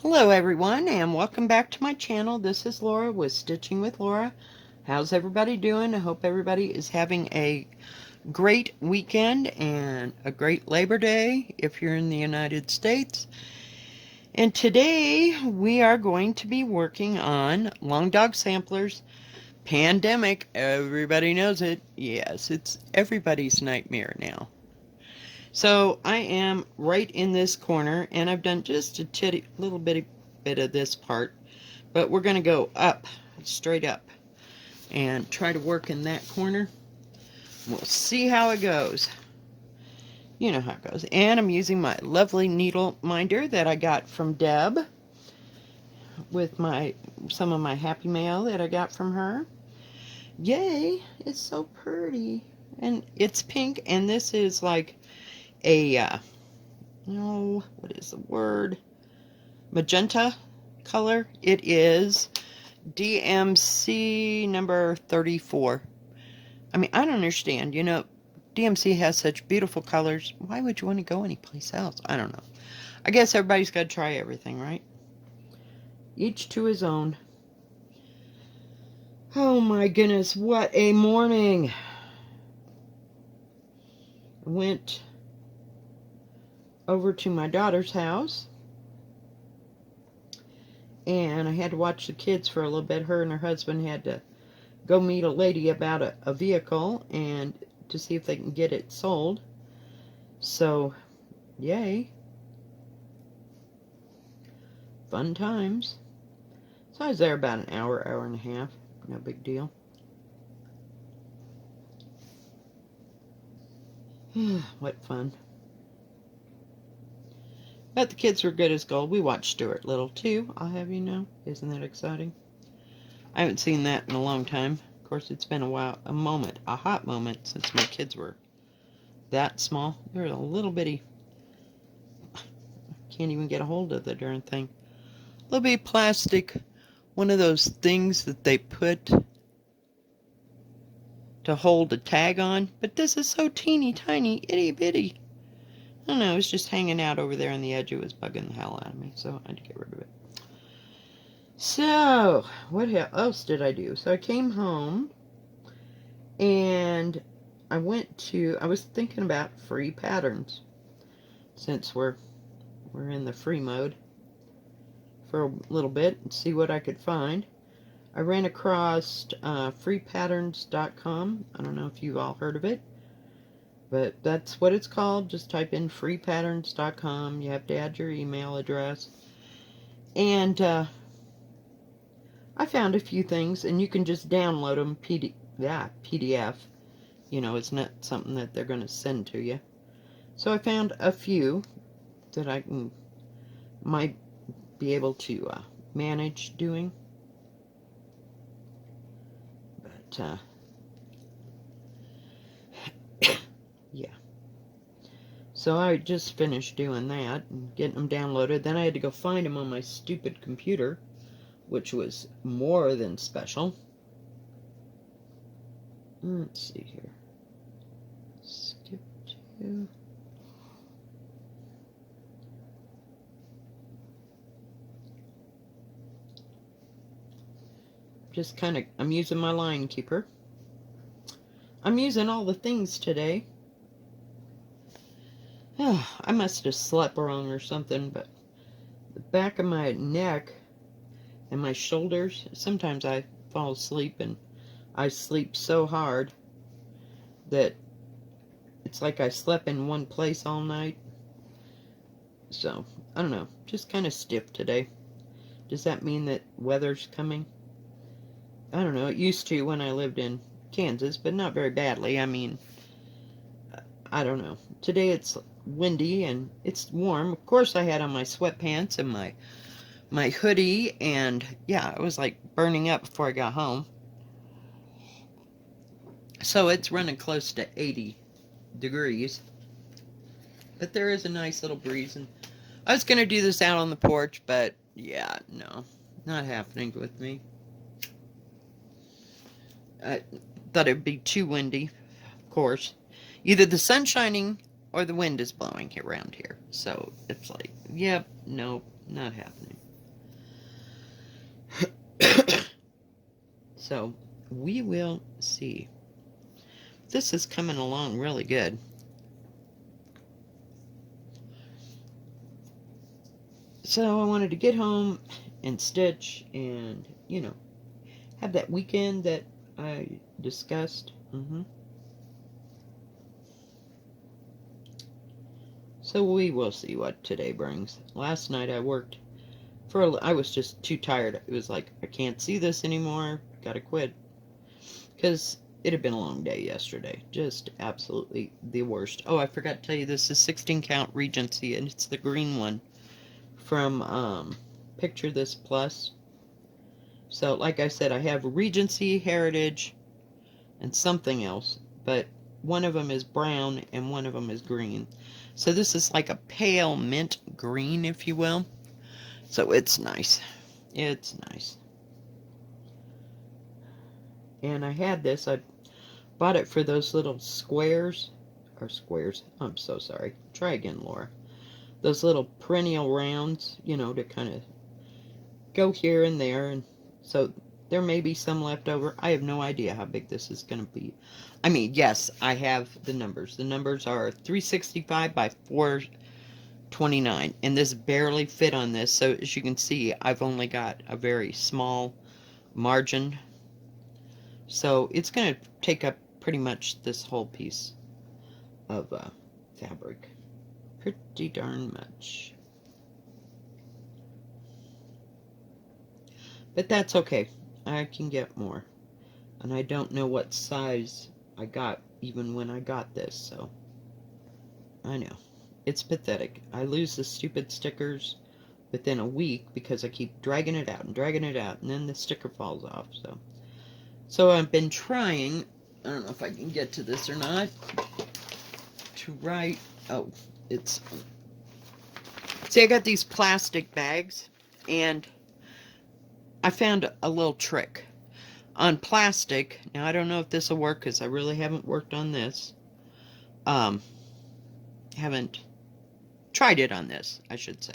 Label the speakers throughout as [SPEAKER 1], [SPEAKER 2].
[SPEAKER 1] Hello everyone and welcome back to my channel. This is Laura with Stitching with Laura. How's everybody doing? I hope everybody is having a great weekend and a great Labor Day if you're in the United States. And today we are going to be working on Long Dog Sampler's Pandemic. Everybody knows it. Yes, it's everybody's nightmare now. So I am right in this corner, and I've done just a little bit of this part, but we're going to go up, straight up, and try to work in that corner. We'll see how it goes. You know how it goes. And I'm using my lovely needle minder that I got from Deb with some of my Happy Mail that I got from her. Yay! It's so pretty. And it's pink, and this is like a what is the word? Magenta color. It is DMC number 34. I mean, I don't understand. You know, DMC has such beautiful colors. Why would you want to go anyplace else? I don't know. I guess everybody's got to try everything, right? Each to his own. Oh my goodness, what a morning. I went over to my daughter's house, and I had to watch the kids for a little bit. Her and her husband had to go meet a lady about a vehicle and to see if they can get it sold. So, yay. Fun times. So I was there about an hour, hour and a half. No big deal. What fun. But the kids were good as gold. We watched Stuart Little too, I'll have you know. Isn't that exciting? I haven't seen that in a long time. Of course, it's been a while, a hot moment since my kids were that small. They were a little bitty. Can't even get a hold of the darn thing. Little bitty plastic, one of those things that they put to hold a tag on. But this is so teeny tiny, itty bitty. I don't know, it was just hanging out over there on the edge. It was bugging the hell out of me, so I had to get rid of it. So, what else did I do? So I came home, and I was thinking about free patterns, since we're in the free mode for a little bit, and see what I could find. I ran across freepatterns.com. I don't know if you've all heard of it, but that's what it's called. Just type in freepatterns.com. You have to add your email address. And I found a few things, and you can just download them PDF. You know, it's not something that they're going to send to you. So I found a few that I might be able to manage doing. But, yeah. So I just finished doing that and getting them downloaded. Then I had to go find them on my stupid computer, which was more than special. Let's see here. Skip to... Just kind of, I'm using my line keeper. I'm using all the things today. I must have slept wrong or something, but the back of my neck and my shoulders, sometimes I fall asleep and I sleep so hard that it's like I slept in one place all night. So, I don't know, just kind of stiff today. Does that mean that weather's coming? I don't know, it used to when I lived in Kansas, but not very badly. I mean, I don't know. Today it's windy and it's warm. Of course I had on my sweatpants and my hoodie, and yeah, it was like burning up before I got home. So it's running close to 80 degrees. But there is a nice little breeze, and I was going to do this out on the porch, but yeah, no, not happening with me. I thought it'd be too windy, of course. Either the sun's shining or the wind is blowing around here. So it's like, yep, nope, not happening. So we will see. This is coming along really good. So I wanted to get home and stitch and, you know, have that weekend that I discussed. So we will see what today brings. Last night I worked I was just too tired. It was like, I can't see this anymore. Gotta quit. Because it had been a long day yesterday. Just absolutely the worst. Oh, I forgot to tell you, this is 16 count Regency, and it's the green one from Picture This Plus. So, like I said, I have Regency, Heritage, and something else. But one of them is brown and one of them is green. So this is like a pale mint green, if you will. So it's nice. It's nice. And I had this. I bought it for those little squares. Or squares. I'm so sorry. Try again, Laura. Those little perennial rounds, you know, to kind of go here and there. And so there may be some left over. I have no idea how big this is going to be. I mean, yes, I have the numbers. The numbers are 365 by 429. And this barely fit on this. So as you can see, I've only got a very small margin. So it's going to take up pretty much this whole piece of fabric. Pretty darn much. But that's okay. I can get more. And I don't know what size I got even when I got this, so I know. It's pathetic. I lose the stupid stickers within a week because I keep dragging it out, and then the sticker falls off, So I've been trying, I don't know if I can get to this or not, to write, oh, it's, see, I got these plastic bags, and I found a little trick on plastic. Now, I don't know if this will work because I really haven't worked on this. Haven't tried it on this, I should say.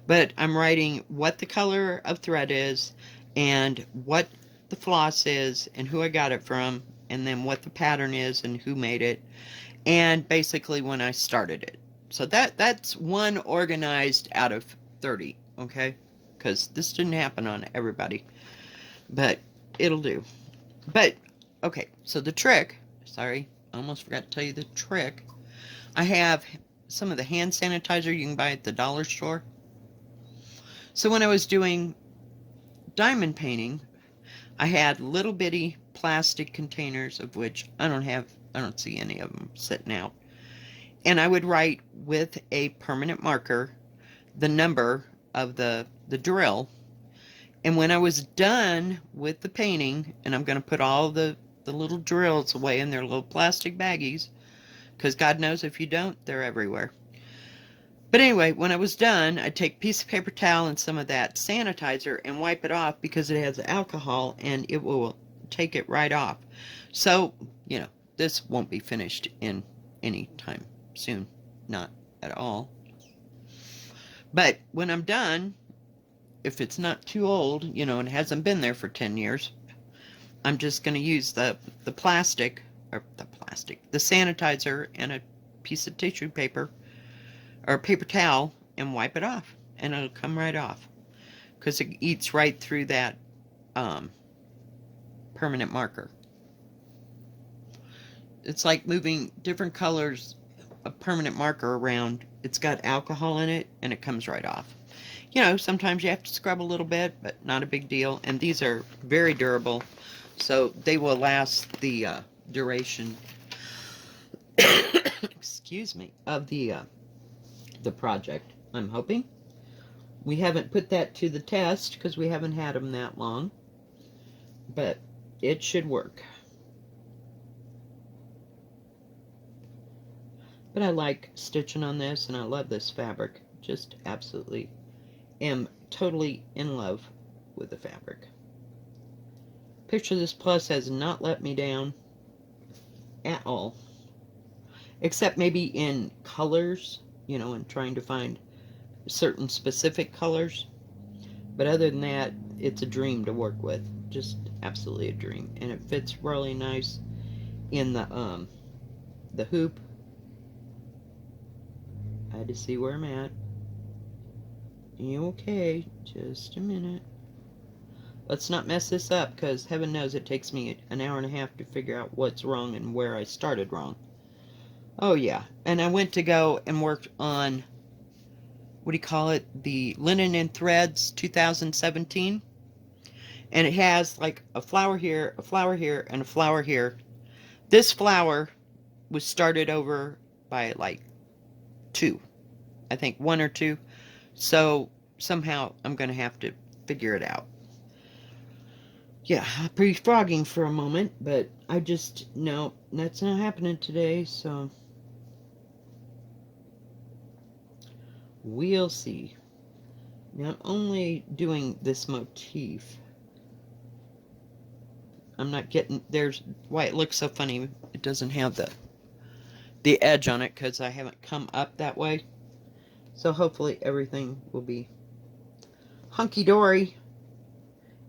[SPEAKER 1] But I'm writing what the color of thread is, and what the floss is, and who I got it from, and then what the pattern is, and who made it, and basically when I started it. So that's one organized out of 30, okay? Because this didn't happen on everybody, but it'll do. But, okay, so the trick, sorry, I almost forgot to tell you the trick. I have some of the hand sanitizer you can buy at the dollar store. So when I was doing diamond painting, I had little bitty plastic containers, of which I don't see any of them sitting out. And I would write with a permanent marker the number of the drill. And when I was done with the painting, and I'm going to put all the little drills away in their little plastic baggies, because God knows if you don't, they're everywhere. But anyway, when I was done, I'd take a piece of paper towel and some of that sanitizer and wipe it off because it has alcohol and it will take it right off. So, you know, this won't be finished in any time soon. Not at all. But when I'm done, if it's not too old, you know, and it hasn't been there for 10 years, I'm just going to use the plastic, the sanitizer and a piece of tissue paper or paper towel and wipe it off, and it'll come right off because it eats right through that permanent marker. It's like moving different colors of permanent marker around. It's got alcohol in it and it comes right off. You know, sometimes you have to scrub a little bit, but not a big deal. And these are very durable, so they will last the duration excuse me, of the project, I'm hoping. We haven't put that to the test because we haven't had them that long, but it should work. But I like stitching on this, and I love this fabric. Just absolutely am totally in love with the fabric. Picture This Plus has not let me down at all, except maybe in colors, you know, and trying to find certain specific colors. But other than that, it's a dream to work with. Just absolutely a dream. And it fits really nice in the hoop. I had to see where I'm at. You okay? Just a minute. Let's not mess this up, because heaven knows it takes me an hour and a half to figure out what's wrong and where I started wrong. Oh yeah, and I went to go and worked on, what do you call it, the Linen and Threads 2017. And it has like a flower here, a flower here, and a flower here. This flower was started over by like 2. I think 1 or 2. So somehow I'm going to have to figure it out. Yeah, pre-frogging for a moment, but I just, no, that's not happening today, so we'll see. Now I'm only doing this motif. I'm not getting, there's why it looks so funny. It doesn't have the edge on it because I haven't come up that way. So hopefully everything will be hunky-dory,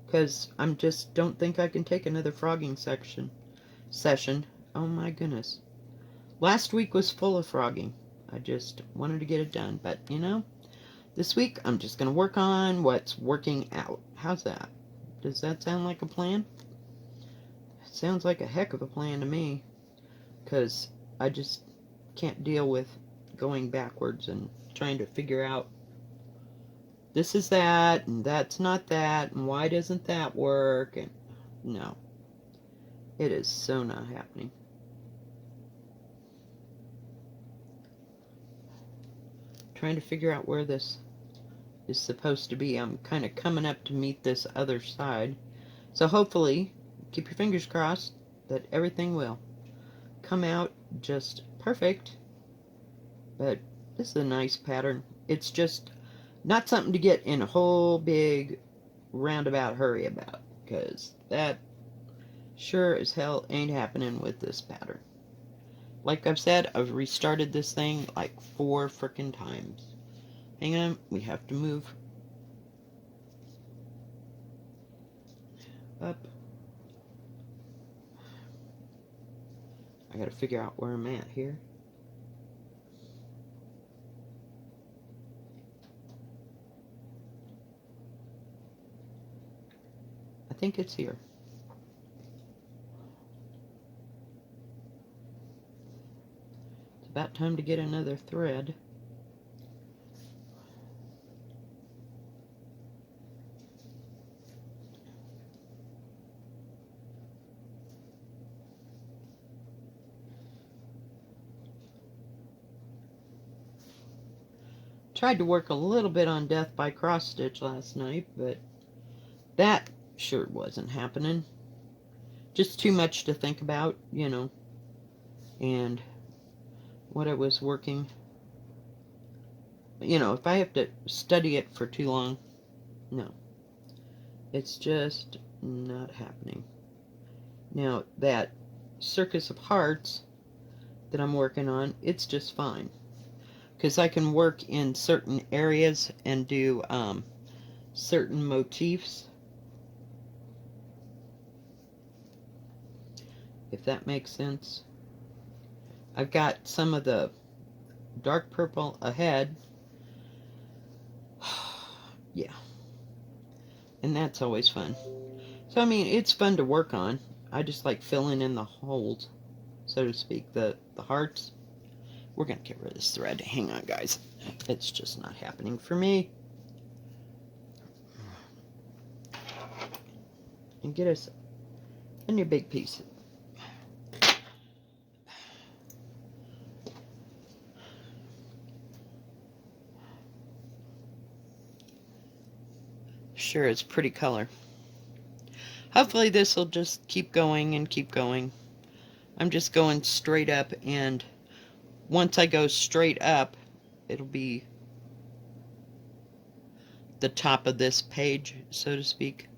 [SPEAKER 1] because I'm just don't think I can take another frogging session. Oh my goodness. Last week was full of frogging. I just wanted to get it done. But, you know, this week I'm just going to work on what's working out. How's that? Does that sound like a plan? It sounds like a heck of a plan to me, because I just can't deal with going backwards and trying to figure out this is that, and that's not that, and why doesn't that work? And no, it is so not happening. Trying to figure out where this is supposed to be. I'm kind of coming up to meet this other side. So hopefully, keep your fingers crossed that everything will come out just perfect. But this is a nice pattern. It's just not something to get in a whole big roundabout hurry about, because that sure as hell ain't happening with this pattern. Like I've said, I've restarted this thing like 4 frickin' times. Hang on, we have to move up. I gotta figure out where I'm at here. I think it's here. It's about time to get another thread. Tried to work a little bit on Death by Cross Stitch last night, but that sure wasn't happening. Just too much to think about, you know, and what I was working. You know, if I have to study it for too long, no. It's just not happening. Now, that Circus of Hearts that I'm working on, it's just fine, because I can work in certain areas and do certain motifs, if that makes sense. I've got some of the dark purple ahead. Yeah. And that's always fun. So, I mean, it's fun to work on. I just like filling in the holes, so to speak, the hearts. We're going to get rid of this thread. Hang on, guys. It's just not happening for me. And get us a new big piece. Sure, it's a pretty color. Hopefully this will just keep going and keep going. I'm just going straight up, and once I go straight up, it'll be the top of this page, so to speak.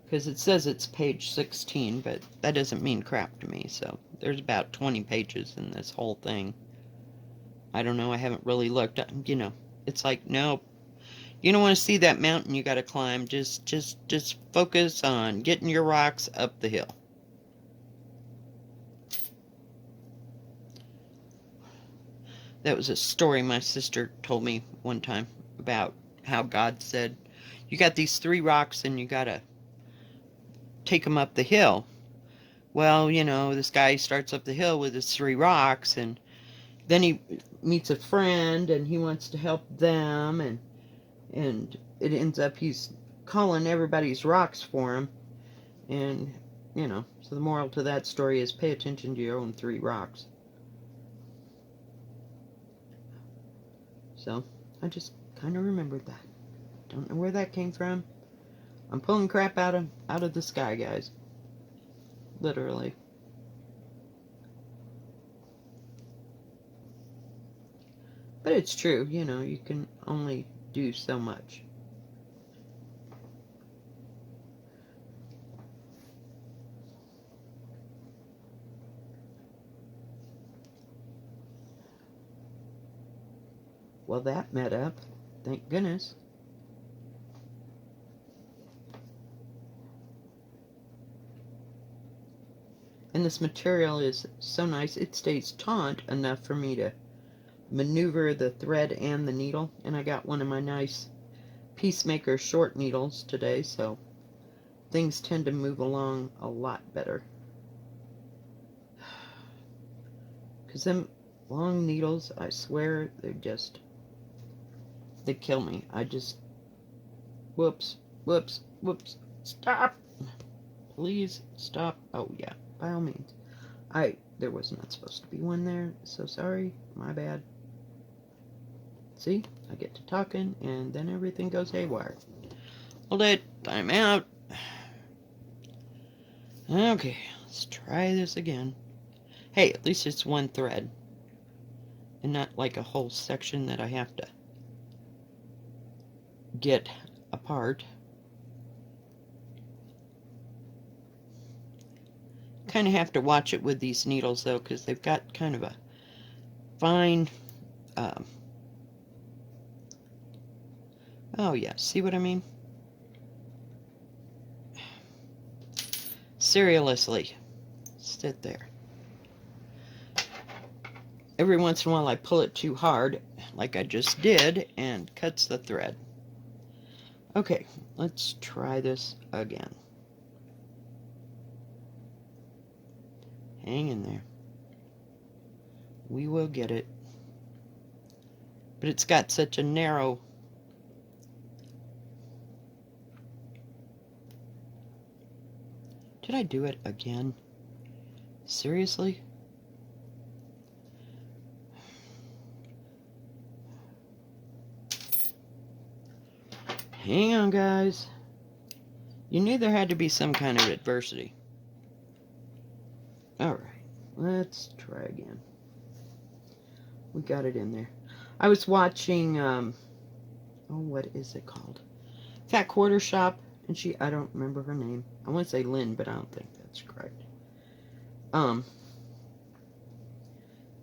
[SPEAKER 1] Because it says it's page 16, but that doesn't mean crap to me, so there's about 20 pages in this whole thing. I don't know. I haven't really looked. You know, it's like, no, you don't want to see that mountain you got to climb. Just focus on getting your rocks up the hill. That was a story my sister told me one time about how God said, you got these 3 rocks and you got to take them up the hill. Well, you know, this guy starts up the hill with his 3 rocks, and then he meets a friend and he wants to help them, and it ends up he's calling everybody's rocks for him. And, you know, so the moral to that story is pay attention to your own 3 rocks. So, I just kind of remembered that. Don't know where that came from. I'm pulling crap out of the sky, guys. Literally. But it's true, you know, you can only do so much. Well, that met up. Thank goodness. And this material is so nice. It stays taut enough for me to maneuver the thread and the needle. And I got one of my nice Peacemaker short needles today, so things tend to move along a lot better. Because them long needles, I swear, they kill me. I just, whoops, stop. Please stop. Oh yeah, by all means. There was not supposed to be one there. So sorry, my bad. See, I get to talking and then everything goes haywire. Hold it, time out. Okay, let's try this again. Hey, at least it's one thread and not like a whole section that I have to get apart. Kind of have to watch it with these needles though, because they've got kind of a fine oh yeah, see what I mean? Seriously, sit there. Every once in a while I pull it too hard, like I just did, and cuts the thread. Okay, let's try this again. Hang in there. We will get it. But it's got such a narrow... Did I do it again? Seriously? Hang on, guys. You knew there had to be some kind of adversity. Alright, let's try again. We got it in there. I was watching, oh, what is it called? Fat Quarter Shop, and I don't remember her name. I want to say Lynn, but I don't think that's correct. And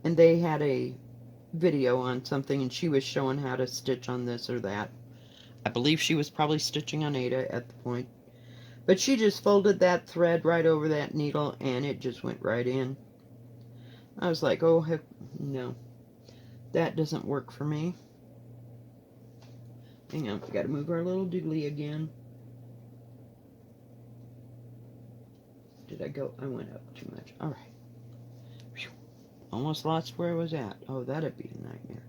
[SPEAKER 1] they had a video on something, and she was showing how to stitch on this or that. I believe she was probably stitching on Ada at the point. But she just folded that thread right over that needle, and it just went right in. I was like, oh, heck, no. That doesn't work for me. Hang on, we got to move our little doodly again. Did I go? I went up too much. All right. Whew. Almost lost where I was at. Oh, that'd be a nightmare.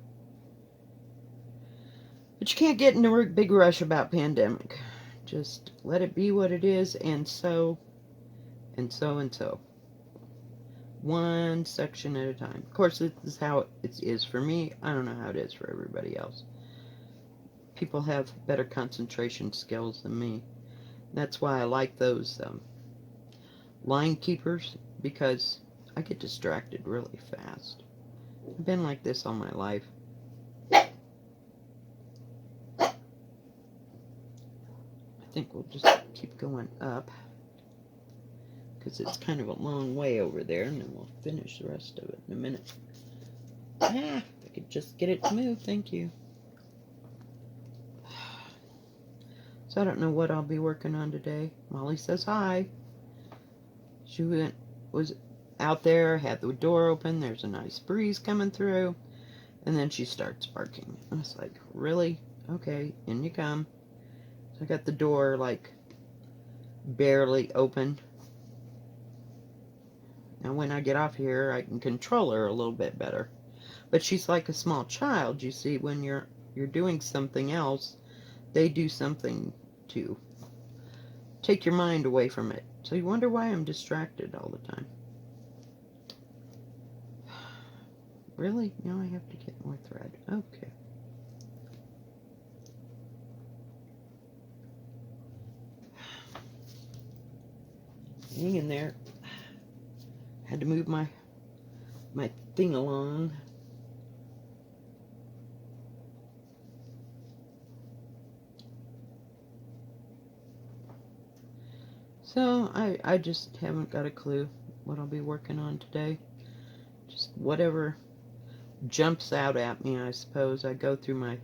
[SPEAKER 1] But you can't get in a big rush about pandemic. Just let it be what it is, and so, and so, and so. One section at a time. Of course, this is how it is for me. I don't know how it is for everybody else. People have better concentration skills than me. That's why I like those line keepers, because I get distracted really fast. I've been like this all my life. I think we'll just keep going up, because it's kind of a long way over there, and then we'll finish the rest of it in a minute. Ah, could just get it to move. Thank you. So I don't know what I'll be working on today. Molly says hi. She was out there, had the door open. There's a nice breeze coming through. And then she starts barking. I was like, really? Okay, in you come. So I got the door like barely open. Now when I get off here, I can control her a little bit better. But she's like a small child, you see. When you're doing something else, they do something to take your mind away from it. So you wonder why I'm distracted all the time. Really? Now I have to get more thread. Okay. Hang in there. Had to move my thing along. So I just haven't got a clue what I'll be working on today. Just whatever jumps out at me, I suppose. I go through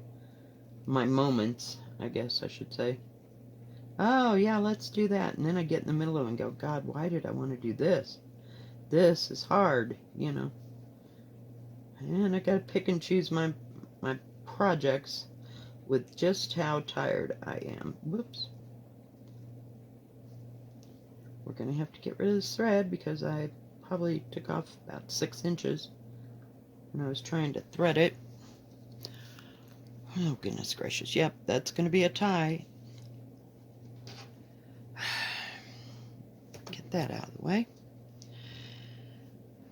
[SPEAKER 1] my moments, I guess I should say. Oh yeah, let's do that. And then I get in the middle of it and go, God, why did I want to do this? This is hard, you know. And I gotta pick and choose my projects with just how tired I am. Whoops. We're gonna have to get rid of this thread because I probably took off about 6 inches when I was trying to thread it. Oh goodness gracious. Yep, that's gonna be a tie. Get that out of the way.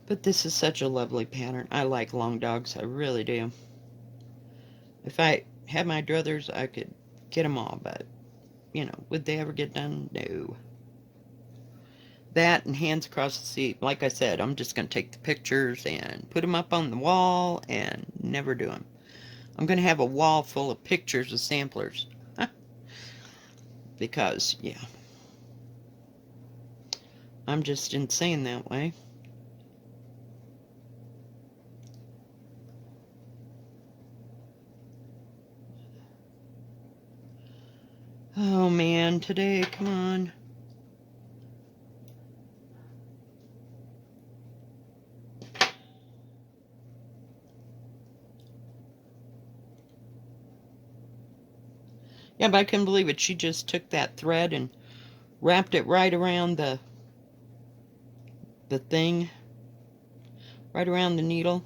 [SPEAKER 1] But this is such a lovely pattern. I like long dogs, I really do. If I had my druthers, I could get them all, but, you know, would they ever get done? No. That and Hands Across the Sea. Like I said, I'm just going to take the pictures and put them up on the wall and never do them. I'm going to have a wall full of pictures of samplers. Because, yeah. I'm just insane that way. Oh man, today, come on. Yeah, but I couldn't believe it. She just took that thread and wrapped it right around the thing, right around the needle,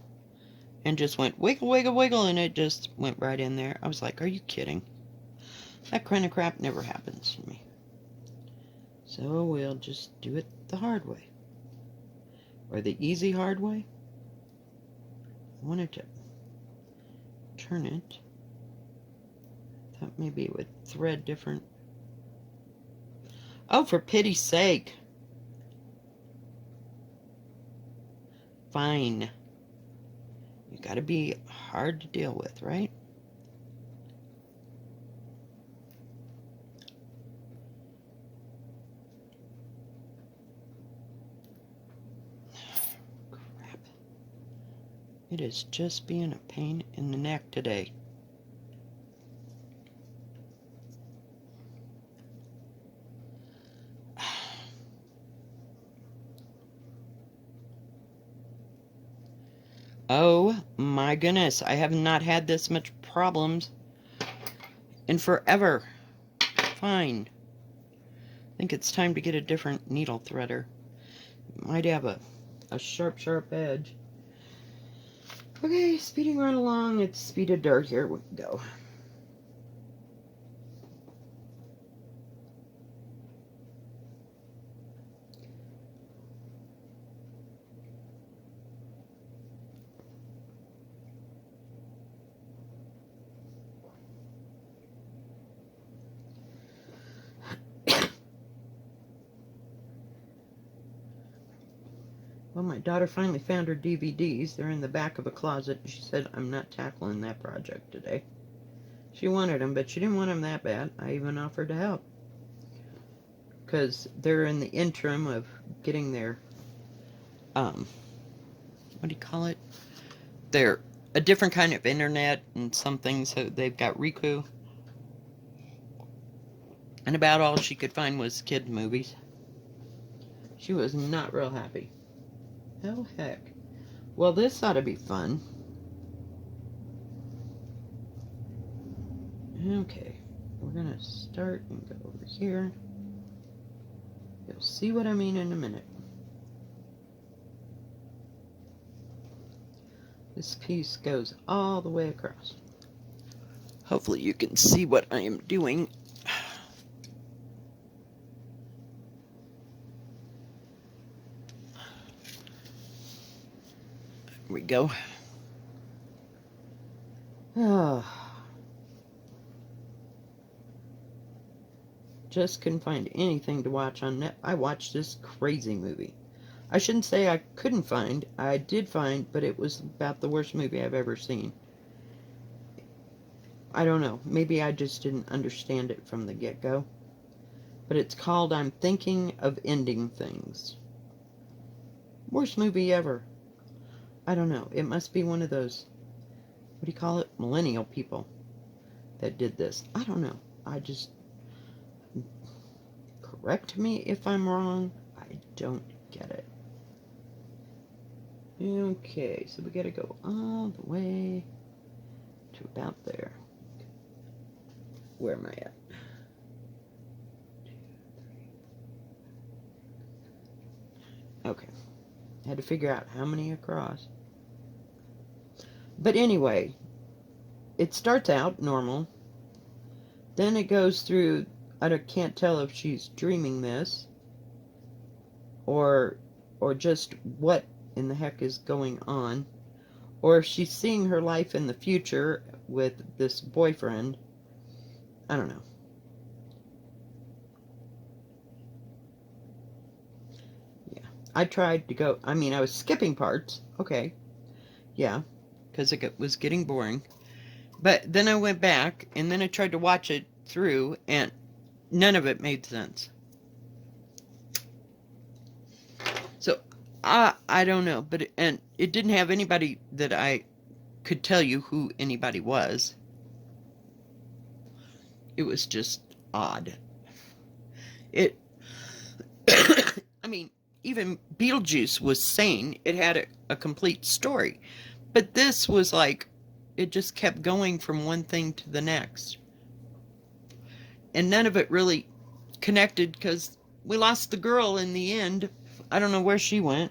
[SPEAKER 1] and just went wiggle, wiggle, wiggle, and it just went right in there. I was like, are you kidding? That kind of crap never happens to me. So we'll just do it the hard way. Or the easy hard way. I wanted to turn it. Thought maybe it would thread different. Oh, for pity's sake. Fine. You gotta be hard to deal with, right? Crap. It is just being a pain in the neck today. Oh my goodness, I have not had this much problems in forever. Fine. I think it's time to get a different needle threader. It might have a sharp, sharp edge. Okay, speeding right along. It's speed of dirt. Here we go. Well, my daughter finally found her DVDs. They're in the back of a closet. She said, I'm not tackling that project today. She wanted them, but she didn't want them that bad. I even offered to help. Because they're in the interim of getting their, what do you call it? Their a different kind of internet and some things. So they've got Riku. And about all she could find was kid movies. She was not real happy. Oh, heck. Well, this ought to be fun. Okay. We're going to start and go over here. You'll see what I mean in a minute. This piece goes all the way across. Hopefully you can see what I am doing. Here we go. Just couldn't find anything to watch on net. I watched this crazy movie. I shouldn't say I couldn't find. I did find, but it was about the worst movie I've ever seen. I don't know. Maybe I just didn't understand it from the get-go. But it's called I'm Thinking of Ending Things. Worst movie ever. I don't know. It must be one of those, what do you call it? Millennial people that did this. I don't know. I just, correct me if I'm wrong. I don't get it. Okay, so we gotta go all the way to about there. Where am I at? 2, 3. Okay. Had to figure out how many across. But anyway, it starts out normal. Then it goes through, I can't tell if she's dreaming this or just what in the heck is going on, or if she's seeing her life in the future with this boyfriend. I don't know. Yeah, I tried to go, I mean, I was skipping parts. Okay, yeah, because it was getting boring. But then I went back, and then I tried to watch it through, and none of it made sense. So, I don't know, but it didn't have anybody that I could tell you who anybody was. It was just odd. It, I mean, even Beetlejuice was sane. It had a complete story. But this was like, it just kept going from one thing to the next. And none of it really connected because we lost the girl in the end. I don't know where she went.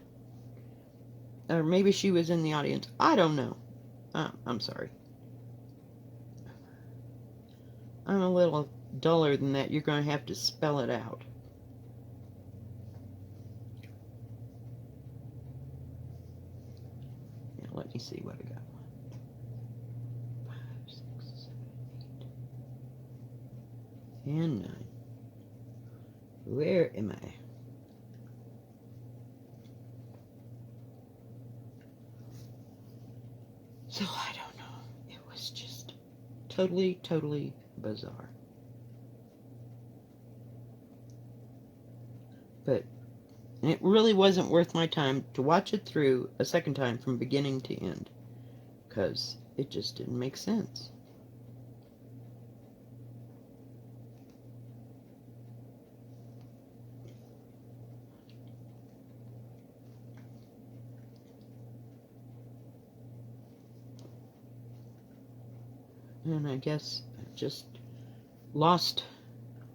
[SPEAKER 1] Or maybe she was in the audience. I don't know. I'm sorry. I'm a little duller than that. You're going to have to spell it out. Now, let me see what I got. 5, 6, 7, 8, and 9. Where am I? So I don't know. It was just totally bizarre. But it really wasn't worth my time to watch it through a second time from beginning to end, because it just didn't make sense. And I guess I just lost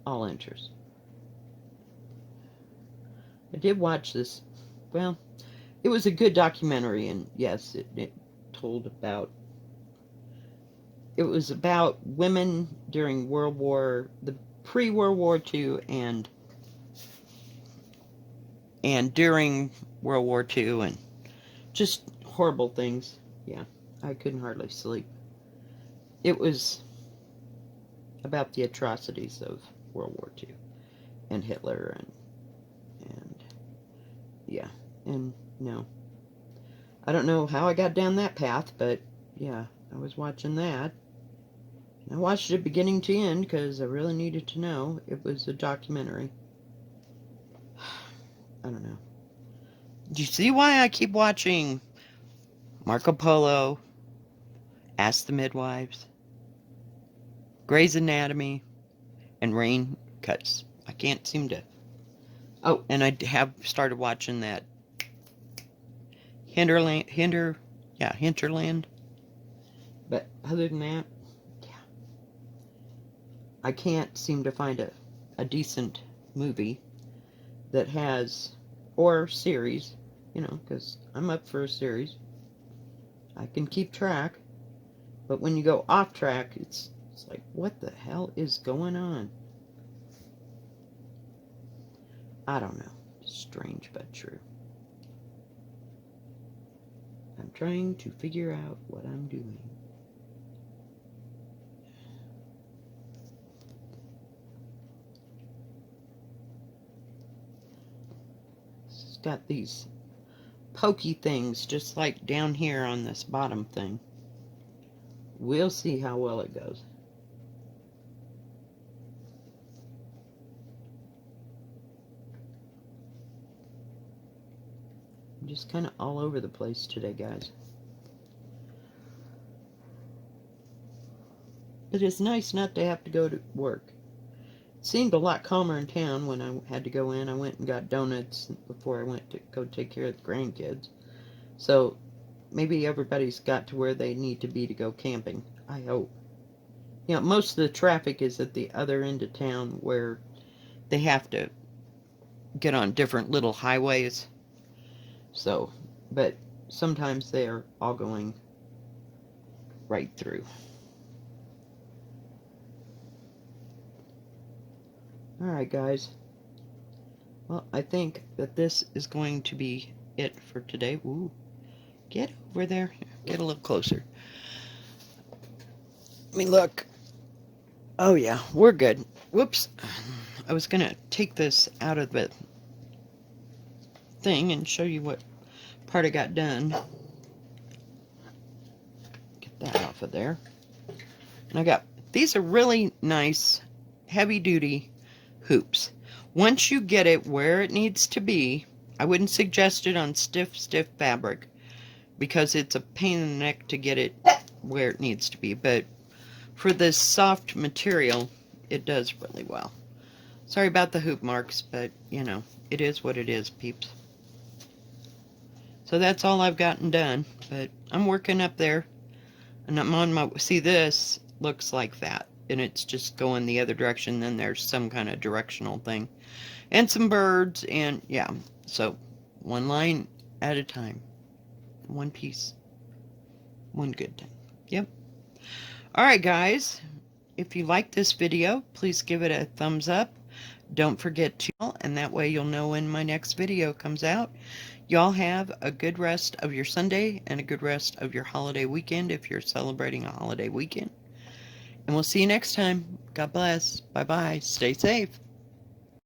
[SPEAKER 1] all interest. I did watch this. Well, it was a good documentary, and yes, it told about. It was about women during the pre-World War II, and during World War II, and just horrible things. Yeah, I couldn't hardly sleep. It was about the atrocities of World War II and Hitler and yeah, and no. I don't know how I got down that path, but yeah, I was watching that. I watched it beginning to end because I really needed to know. It was a documentary. I don't know. Do you see why I keep watching Marco Polo, Ask the Midwives, Grey's Anatomy, and Rain Cuts. I can't seem to... Oh, and I have started watching that Hinterland. But other than that, yeah, I can't seem to find a decent movie that has, or series, you know, because I'm up for a series. I can keep track, but when you go off track, it's like, what the hell is going on? I don't know. Strange but true. I'm trying to figure out what I'm doing. It's got these pokey things just like down here on this bottom thing. We'll see how well it goes. I'm just kind of all over the place today, guys. But it's nice not to have to go to work. It seemed a lot calmer in town when I had to go in. I went and got donuts before I went to go take care of the grandkids. So maybe everybody's got to where they need to be to go camping. I hope. You know, most of the traffic is at the other end of town where they have to get on different little highways. So, but sometimes they're all going right through. Alright, guys. Well, I think that this is going to be it for today. Ooh, get over there. Get a little closer. Let me look. Oh, yeah, we're good. Whoops. I was going to take this out of the thing and show you what part I got done. Get that off of there. And I got, these are really nice, heavy-duty hoops. Once you get it where it needs to be, I wouldn't suggest it on stiff fabric because it's a pain in the neck to get it where it needs to be. But for this soft material, it does really well. Sorry about the hoop marks, but, you know, it is what it is, peeps. So that's all I've gotten done, but I'm working up there, and I'm on my, see, this looks like that, and it's just going the other direction. Then there's some kind of directional thing, and some birds, and yeah, so one line at a time, one piece, one good time. Yep. Alright, guys, if you like this video, please give it a thumbs up. Don't forget to, and that way you'll know when my next video comes out. Y'all have a good rest of your Sunday and a good rest of your holiday weekend if you're celebrating a holiday weekend. And we'll see you next time. God bless. Bye-bye. Stay safe.